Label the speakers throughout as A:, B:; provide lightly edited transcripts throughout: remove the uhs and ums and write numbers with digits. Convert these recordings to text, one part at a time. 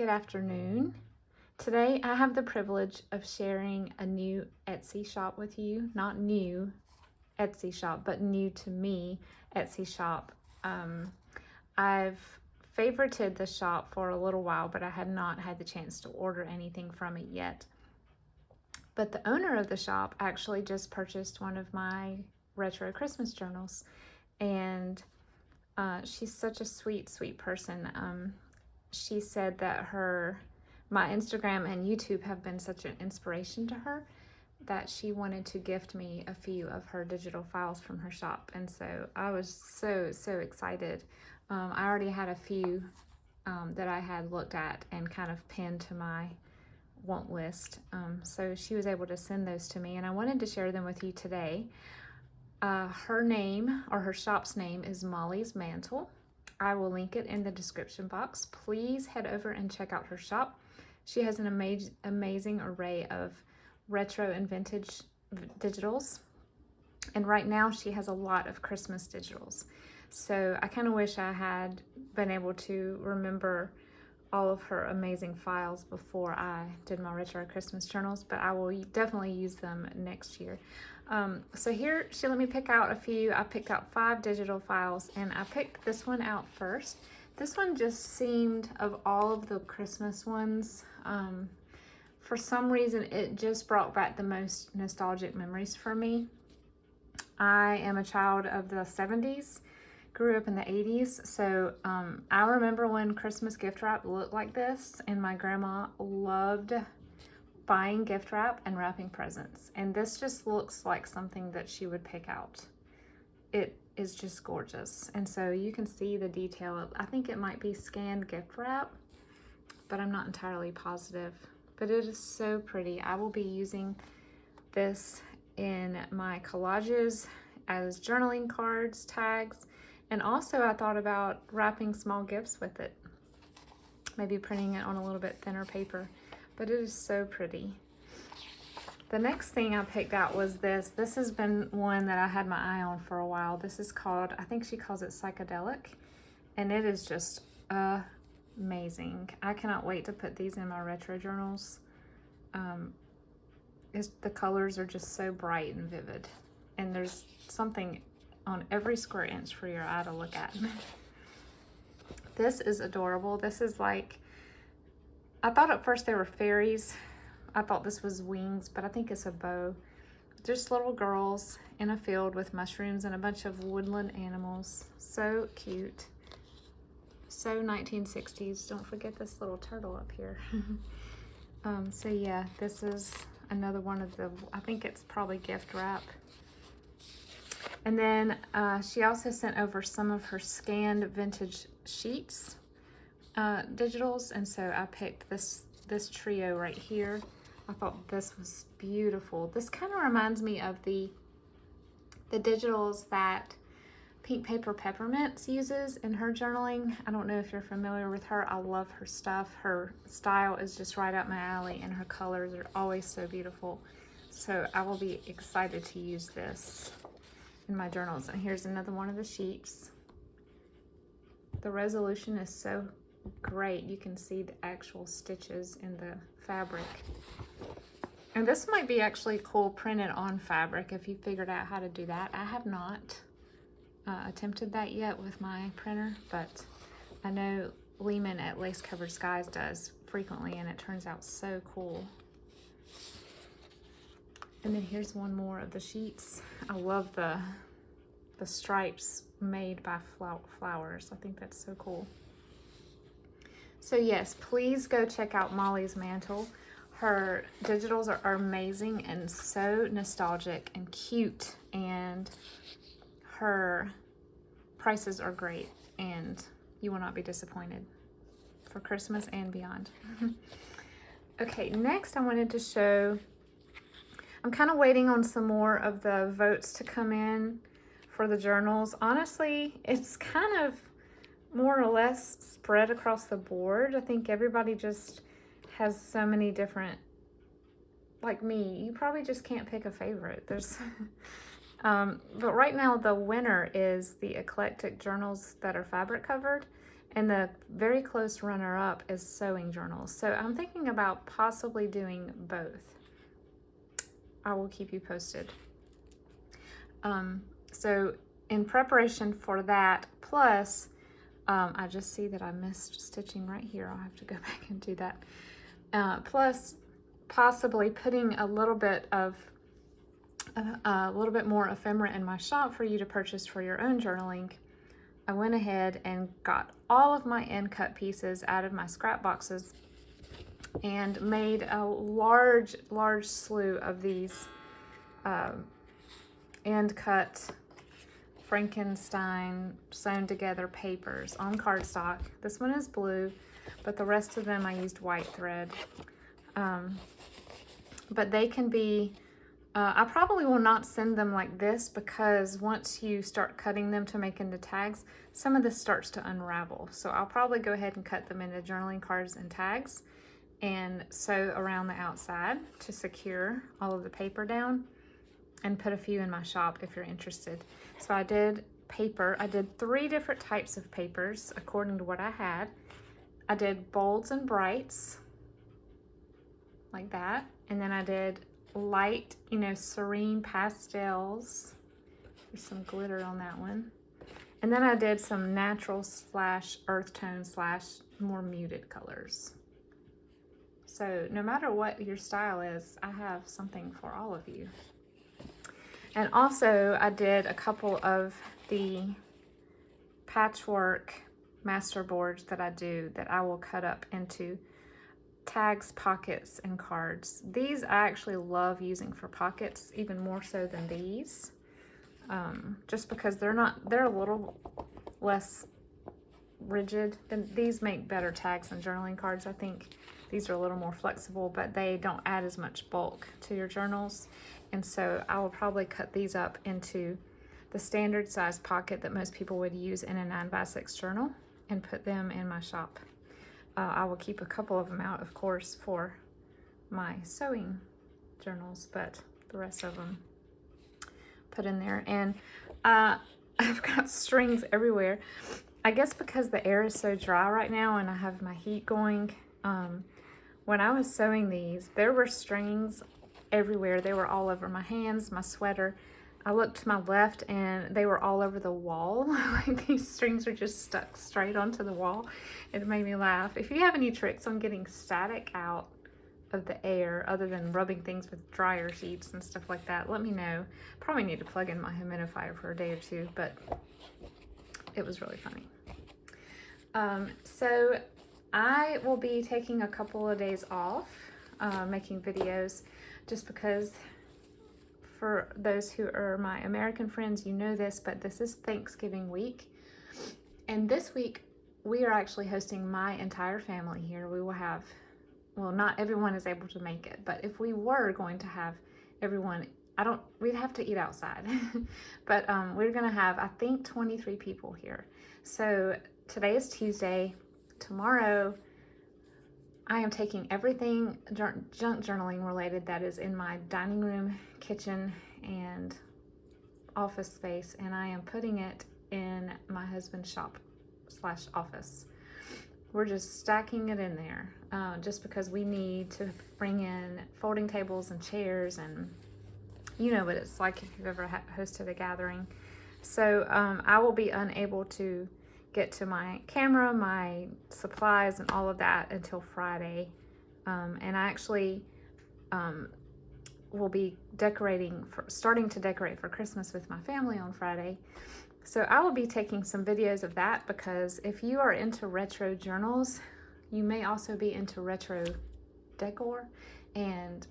A: Good afternoon. Today I have the privilege of sharing a new Etsy shop with you. Not new Etsy shop, but new to me Etsy shop. I've favorited the shop for a little while, but I had not had the chance to order anything from it yet. But the owner of the shop actually just purchased one of my retro Christmas journals, and she's such a sweet person. She said that my Instagram and YouTube have been such an inspiration to her that she wanted to gift me a few of her digital files from her shop. And so I was so excited. I already had a few that I had looked at and kind of pinned to my want list. So she was able to send those to me, and I wanted to share them with you today. Her name, or her shop's name, is Molly's Mantle. I will link it in the description box. Please head over and check out her shop. She has an amazing array of retro and vintage digitals. And right now she has a lot of Christmas digitals. So I kind of wish I had been able to remember all of her amazing files before I did my retro Christmas journals, but I will definitely use them next year. So here she let me pick out a few. I picked out 5 digital files, and I picked this one out first. This one just seemed, of all of the Christmas ones, for some reason it just brought back the most nostalgic memories for me. I am a child of the 70s, grew up in the 80s, so I remember when Christmas gift wrap looked like this, and my grandma loved buying gift wrap and wrapping presents, and this just looks like something that she would pick out. It is just gorgeous, and so you can see the detail. I think it might be scanned gift wrap, but I'm not entirely positive, but it is so pretty. I will be using this in my collages as journaling cards, tags, and also I thought about wrapping small gifts with it, maybe printing it on a little bit thinner paper. But it is so pretty. The next thing I picked out was this. This has been one that I had my eye on for a while. This is called, I think she calls it Psychedelic, and it is just amazing. I cannot wait to put these in my retro journals. The colors are just so bright and vivid, and there's something on every square inch for your eye to look at. This is adorable. This is like, I thought at first they were fairies. I thought this was wings, but I think it's a bow. Just little girls in a field with mushrooms and a bunch of woodland animals. So cute. So 1960s. Don't forget this little turtle up here. So yeah, this is another one of the, I think it's probably gift wrap. And then she also sent over some of her scanned vintage sheets, digitals, and so I picked this trio right here. I thought this was beautiful. This kind of reminds me of the digitals that Pink Paper Peppermints uses in her journaling. I don't know if you're familiar with her. I love her stuff. Her style is just right up my alley, and her colors are always so beautiful. So I will be excited to use this in my journals. And here's another one of the sheets. The resolution is so great. You can see the actual stitches in the fabric. And this might be actually cool printed on fabric if you figured out how to do that. I have not attempted that yet with my printer, but I know Lehman at Lace Covered Skies does frequently, and it turns out so cool. And then here's one more of the sheets. I love the stripes made by flowers. I think that's so cool. So yes, please go check out Molly's Mantle. Her digitals are amazing and so nostalgic and cute, and her prices are great, and you will not be disappointed for Christmas and beyond. Okay, next I wanted to show, I'm kind of waiting on some more of the votes to come in for the journals. Honestly, it's kind of more or less spread across the board. I think everybody just has so many different, like me, you probably just can't pick a favorite. There's but right now the winner is the eclectic journals that are fabric covered, And the very close runner-up is sewing journals. So I'm thinking about possibly doing both. I will keep you posted. So in preparation for that, plus I just see that I missed stitching right here. I'll have to go back and do that. Plus possibly putting a little bit more ephemera in my shop for you to purchase for your own journaling. I went ahead and got all of my end cut pieces out of my scrap boxes and made a large slew of these end cut Frankenstein sewn together papers on cardstock. This one is blue, but the rest of them I used white thread. But they can be, I probably will not send them like this, because once you start cutting them to make into tags, some of this starts to unravel. So I'll probably go ahead and cut them into journaling cards and tags and sew around the outside to secure all of the paper down, and put a few in my shop if you're interested. So I did paper. I did 3 different types of papers according to what I had. I did bolds and brights like that. And then I did light, serene pastels. There's some glitter on that one. And then I did some natural / earth tone / more muted colors. So no matter what your style is, I have something for all of you. And also I did a couple of the patchwork master boards that I do that I will cut up into tags, pockets, and cards. These I actually love using for pockets even more so than these, just because they're a little less rigid. These make better tags than journaling cards. I think these are a little more flexible, but they don't add as much bulk to your journals. And so I will probably cut these up into the standard size pocket that most people would use in a 9x6 journal and put them in my shop. I will keep a couple of them out, of course, for my sewing journals, but the rest of them put in there. And I've got strings everywhere. I guess because the air is so dry right now and I have my heat going. When I was sewing these, there were strings everywhere. They were all over my hands, my sweater. I looked to my left and they were all over the wall. Like these strings are just stuck straight onto the wall. It made me laugh. If you have any tricks on getting static out of the air other than rubbing things with dryer sheets and stuff like that, let me know. Probably need to plug in my humidifier for a day or two, but it was really funny. So I will be taking a couple of days off making videos, just because for those who are my American friends, you know this, but this is Thanksgiving week. And this week we are actually hosting my entire family here. We will have, well, not everyone is able to make it, but if we were going to have everyone, we'd have to eat outside. But we're gonna have, I think, 23 people here. So today is Tuesday. Tomorrow I am taking everything junk journaling related that is in my dining room, kitchen, and office space, and I am putting it in my husband's shop / office. We're just stacking it in there just because we need to bring in folding tables and chairs, and you know what it's like if you've ever hosted a gathering. So I will be unable to get to my camera, my supplies, and all of that until Friday. And I actually will be starting to decorate for Christmas with my family on Friday. So I will be taking some videos of that, because if you are into retro journals, you may also be into retro decor. And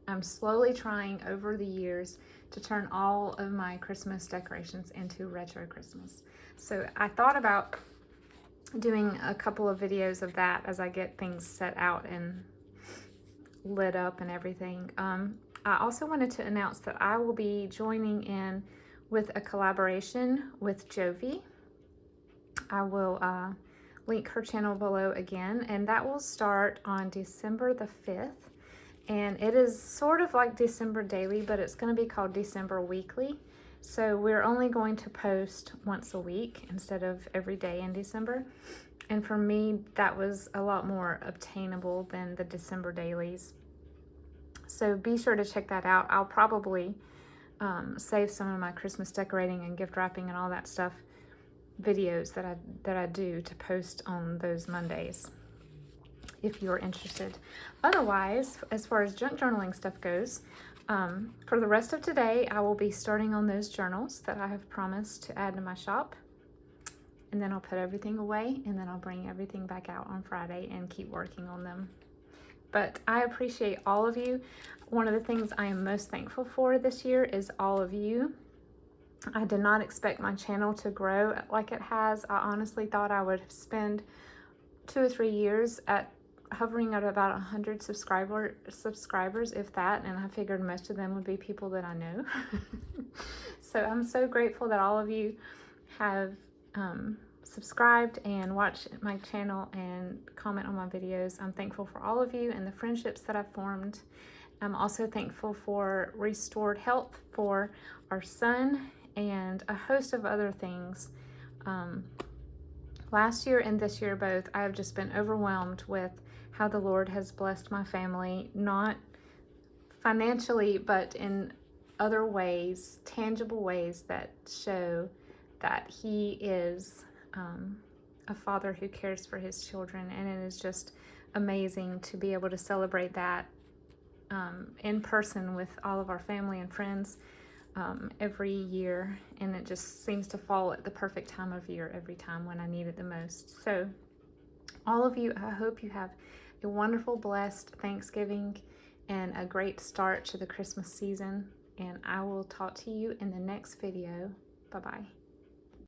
A: I'm slowly trying over the years to turn all of my Christmas decorations into retro Christmas. So I thought about doing a couple of videos of that as I get things set out and lit up and everything. I also wanted to announce that I will be joining in with a collaboration with Jovi. I will link her channel below again, and that will start on December the 5th. And it is sort of like December Daily, but it's going to be called December Weekly. So we're only going to post once a week instead of every day in December. And for me, that was a lot more obtainable than the December dailies. So be sure to check that out. I'll probably save some of my Christmas decorating and gift wrapping and all that stuff videos that I do to post on those Mondays, if you're interested. Otherwise, as far as junk journaling stuff goes, for the rest of today, I will be starting on those journals that I have promised to add to my shop. And then I'll put everything away, and then I'll bring everything back out on Friday and keep working on them. But I appreciate all of you. One of the things I am most thankful for this year is all of you. I did not expect my channel to grow like it has. I honestly thought I would spend 2 or 3 years at hovering at about 100 subscribers, if that, and I figured most of them would be people that I know. So I'm so grateful that all of you have subscribed and watched my channel and comment on my videos. I'm thankful for all of you and the friendships that I've formed. I'm also thankful for restored health for our son and a host of other things. Last year and this year both, I have just been overwhelmed with how the Lord has blessed my family, not financially, but in other ways, tangible ways that show that He is a father who cares for His children. And it is just amazing to be able to celebrate that in person with all of our family and friends every year, and it just seems to fall at the perfect time of year every time when I need it the most. So all of you, I hope you have a wonderful, blessed Thanksgiving and a great start to the Christmas season, and I will talk to you in the next video. Bye-bye.